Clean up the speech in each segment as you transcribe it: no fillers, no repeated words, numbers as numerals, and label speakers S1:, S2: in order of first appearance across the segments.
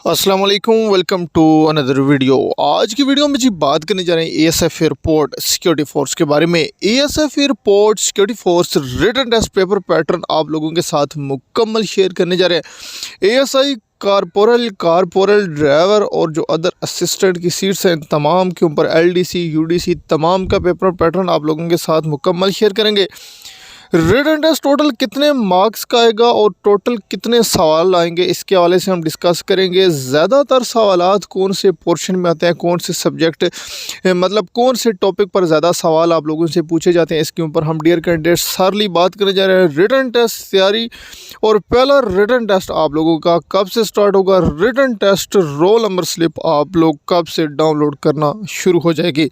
S1: अस्सलाम वालेकुम, welcome to another video. आज की वीडियो में जी बात करने जा रहे हैं एएसएफ एयरपोर्ट सिक्योरिटी फोर्स के बारे में। ASF airport security force written test paper pattern आप लोगों के साथ मुकम्मल शेयर करने जा रहे हैं। एएसआई कारपोरल ड्राइवर और जो अदर असिस्टेंट की सीट्स हैं तमाम के ऊपर एलडीसी यूडीसी तमाम का पेपर पैटर्न आप लोगों के साथ मुकम्मल शेयर करेंगे। रिटन टेस्ट टोटल कितने मार्क्स का आएगा और टोटल कितने सवाल आएंगे इसके हवाले से हम डिस्कस करेंगे। ज़्यादातर सवालात कौन से पोर्शन में आते हैं, कौन से सब्जेक्ट मतलब कौन से टॉपिक पर ज़्यादा सवाल आप लोगों से पूछे जाते हैं, इसके ऊपर हम डियर कैंडिडेट्स सारली बात करने जा रहे हैं। रिटन टेस्ट तैयारी और पहला रिटन टेस्ट आप लोगों का कब से स्टार्ट होगा, written test roll number slip आप लोग कब से डाउनलोड करना शुरू हो जाएगी।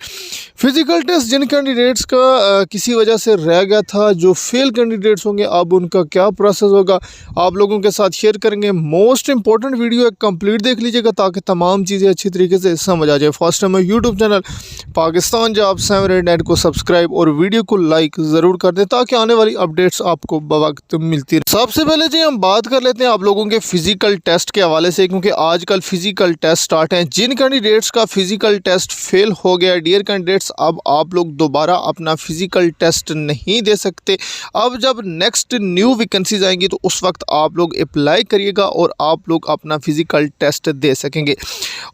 S1: फिज़िकल टेस्ट जिन कैंडिडेट्स का किसी वजह से रह गया था, जो फेल कैंडिडेट्स होंगे, अब उनका क्या प्रोसेस होगा आप लोगों के साथ शेयर करेंगे। मोस्ट इंपॉर्टेंट वीडियो है, कंप्लीट देख लीजिएगा ताकि तमाम चीज़ें अच्छी तरीके से समझ आ जाए। First time YouTube channel Pakistan job 789 को सब्सक्राइब और वीडियो को लाइक ज़रूर कर दें ताकि आने वाली अपडेट्स आपको बवक्त मिलती रहे। सबसे पहले जी हम बात कर लेते हैं आप लोगों के फिजिकल टेस्ट के हवाले से, क्योंकि आजकल फिजिकल टेस्ट स्टार्ट हैं। जिन कैंडिडेट्स का फिजिकल टेस्ट फेल हो गया, डियर कैंडिडेट्स अब आप लोग दोबारा अपना फिजिकल टेस्ट नहीं दे सकते। अब जब नेक्स्ट न्यू वैकेंसीज आएंगी तो उस वक्त आप लोग अप्लाई करिएगा और आप लोग अपना फिजिकल टेस्ट दे सकेंगे।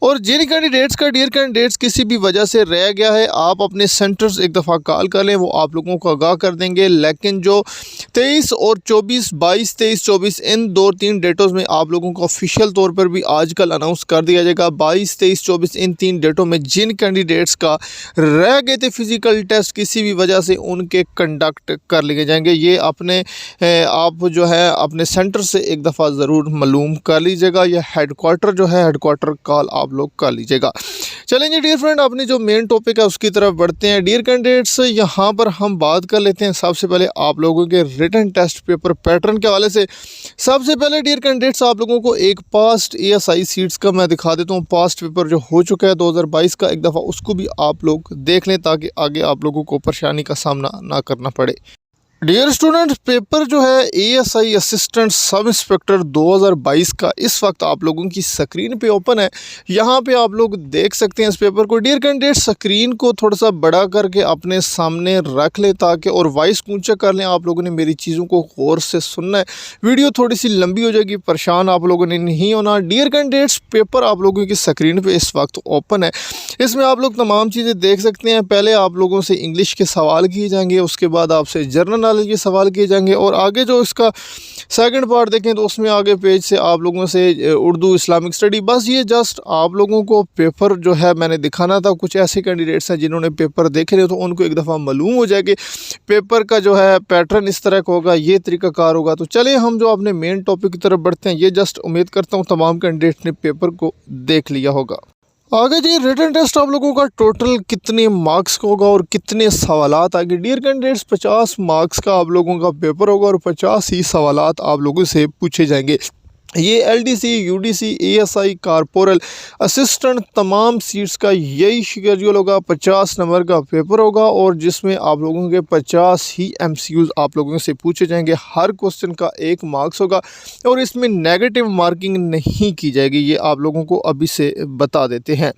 S1: और जिन कैंडिडेट्स का डियर कैंडिडेट्स किसी भी वजह से रह गया है, आप अपने सेंटर्स एक दफ़ा कॉल कर लें, वो आप लोगों को आगाह कर देंगे। लेकिन जो 23 और 24 22 23 24 इन 2-3 डेटों में आप लोगों को ऑफिशियल तौर पर भी आजकल अनाउंस कर दिया जाएगा। 22 23 24 इन 3 डेटों में जिन कैंडिडेट्स का रह गए थे फिजिकल टेस्ट किसी भी वजह से, उनके कंडक्ट कर लिए जाएंगे। ये अपने आप जो है अपने सेंटर से एक दफ़ा ज़रूर मालूम कर लीजिएगा, या हेडक्वार्टर जो है हेडक्वार्टर कॉल आप लोग कर लीजिएगा। चलेंगे डियर फ्रेंड, अपने जो मेन टॉपिक है उसकी तरफ बढ़ते हैं। डियर कैंडिडेट्स यहाँ पर हम बात कर लेते हैं सबसे पहले आप लोगों के रिटन टेस्ट पेपर पैटर्न के हवाले से। सबसे पहले डियर कैंडिडेट्स आप लोगों को एक पास्ट एएसआई सीट्स का मैं दिखा देता हूँ। पास्ट पेपर जो हो चुका है 2022 का, एक दफ़ा उसको भी आप लोग देख लें ताकि आगे आप लोगों को परेशानी का सामना ना करना पड़े। डियर स्टूडेंट, पेपर जो है एएसआई असिस्टेंट सब इंस्पेक्टर 2022 का इस वक्त आप लोगों की स्क्रीन पे ओपन है। यहाँ पे आप लोग देख सकते हैं इस पेपर को। डियर कैंडिडेट स्क्रीन को थोड़ा सा बड़ा करके अपने सामने रख ले ताकि, और वॉइस ऊंचा कर लें। आप लोगों ने मेरी चीज़ों को गौर से सुनना है, वीडियो थोड़ी सी लंबी हो जाएगी, परेशान आप लोगों ने नहीं होना। डियर कैंडिडेट्स पेपर आप लोगों की स्क्रीन पर इस वक्त ओपन है। इसमें आप लोग तमाम चीज़ें देख सकते हैं। पहले आप लोगों से इंग्लिश के सवाल किए जाएंगे, उसके बाद आपसे जनरल नॉलेज के सवाल किए जाएंगे, और आगे जो इसका सेकंड पार्ट देखें तो उसमें आगे पेज से आप लोगों से उर्दू इस्लामिक स्टडी। बस ये जस्ट आप लोगों को पेपर जो है मैंने दिखाना था। कुछ ऐसे कैंडिडेट्स हैं जिन्होंने पेपर देखे थे तो उनको एक दफ़ा मालूम हो जाएगी पेपर का जो है पैटर्न इस तरह का होगा, ये तरीकाकार होगा। तो चलिए हम जो अपने मेन टॉपिक की तरफ बढ़ते हैं। ये जस्ट उम्मीद करता हूँ तमाम कैंडिडेट्स ने पेपर को देख लिया होगा। आगे जी रिटन टेस्ट आप लोगों का टोटल कितने मार्क्स का होगा और कितने सवालात आएंगे। डियर कैंडिडेट्स 50 मार्क्स का आप लोगों का पेपर होगा और 50 ही सवालात आप लोगों से पूछे जाएंगे। ये LDC UDC ASI corporal assistant तमाम सीट्स का यही शेड्यूल होगा। 50 नंबर का पेपर होगा और जिसमें आप लोगों के 50 ही एमसीक्यूज आप लोगों से पूछे जाएंगे। हर क्वेश्चन का 1 मार्क्स होगा और इसमें नेगेटिव मार्किंग नहीं की जाएगी, ये आप लोगों को अभी से बता देते हैं।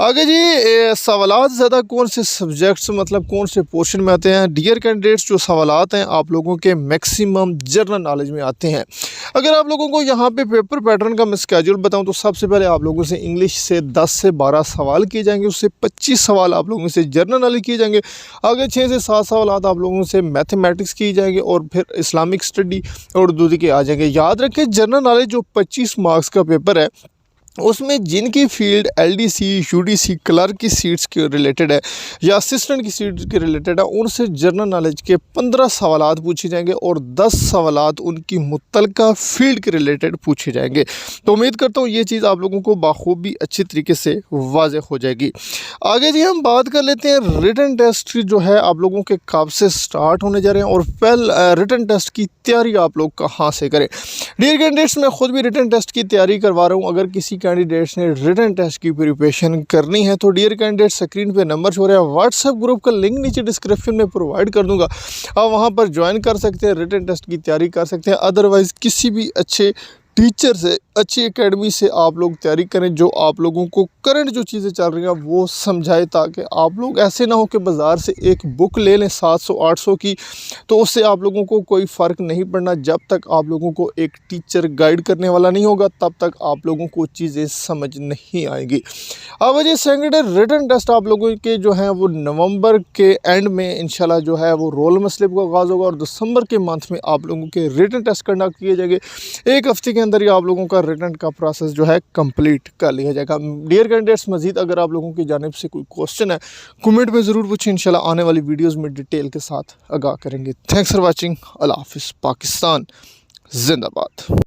S1: आगे जी सवालात ज़्यादा कौन से सब्जेक्ट्स मतलब कौन से पोर्शन में आते हैं। डियर कैंडिडेट्स जो सवालात हैं आप लोगों के मैक्सिमम जनरल नॉलेज में आते हैं। अगर आप लोगों को यहाँ पे पेपर पैटर्न का मैं स्केड्यूल बताऊं तो सबसे पहले आप लोगों से इंग्लिश से 10 से 12 सवाल किए जाएंगे, उससे 25 सवाल आप लोगों से जनरल नॉलेज किए जाएंगे। आगे 6 से 7 सवाल आप लोगों से मैथमेटिक्स किए जाएंगे और फिर इस्लामिक स्टडी और उर्दू के आ जाएंगे। याद रखें जनरल नॉलेज जो 25 मार्क्स का पेपर है उसमें जिनकी फील्ड एलडीसी यूडीसी क्लर्क की सीट्स के रिलेटेड है या असिस्टेंट की सीट्स के रिलेटेड है, उनसे जनरल नॉलेज के 15 सवालात पूछे जाएंगे और 10 सवालात उनकी मुतलका फील्ड के रिलेटेड पूछे जाएंगे। तो उम्मीद करता हूँ ये चीज़ आप लोगों को बाखूबी अच्छी तरीके से वाज़ेह हो जाएगी। आगे जी हम बात कर लेते हैं रिटन टेस्ट जो है आप लोगों के कब से स्टार्ट होने जा रहे हैं और पहले रिटन टेस्ट की तैयारी आप लोग कहाँ से करें। डियर कैंडिडेट्स मैं खुद भी रिटन टेस्ट की तैयारी करवा रहा हूँ। अगर किसी कैंडिडेट्स ने रिटन टेस्ट की प्रिपरेशन करनी है तो डियर कैंडिडेट स्क्रीन पे नंबर शो हो रहा है, व्हाट्सएप ग्रुप का लिंक नीचे डिस्क्रिप्शन में प्रोवाइड कर दूंगा, आप वहां पर ज्वाइन कर सकते हैं, रिटन टेस्ट की तैयारी कर सकते हैं। अदरवाइज़ किसी भी अच्छे टीचर से, अच्छी एकेडमी से आप लोग तैयारी करें, जो आप लोगों को करंट जो चीज़ें चल रही हैं वो समझाए, ताकि आप लोग ऐसे ना हो कि बाज़ार से एक बुक ले लें 700-800 की, तो उससे आप लोगों को कोई फ़र्क नहीं पड़ना। जब तक आप लोगों को एक टीचर गाइड करने वाला नहीं होगा तब तक आप लोगों को चीज़ें समझ नहीं आएंगी। अब ये सैटरडे रिटन टेस्ट आप लोगों के जो हैं वो नवंबर के एंड में इंशाल्लाह जो है वो रोल मसले का आगाज़ होगा, और दिसंबर के मंथ में आप लोगों के रिटन टेस्ट कंडक्ट किए जाएंगे। एक हफ्ते के अंदर ही आप लोगों का रिटर्न का प्रोसेस जो है कंप्लीट कर लिया जाएगा। डियर कैंडिडेट्स, मजीद अगर आप लोगों की जानिब से कोई क्वेश्चन है कमेंट में ज़रूर पूछें, इंशाल्लाह आने वाली वीडियोस में डिटेल के साथ आगाह करेंगे। Thanks for watching. अल्लाह हाफिज़। पाकिस्तान जिंदाबाद।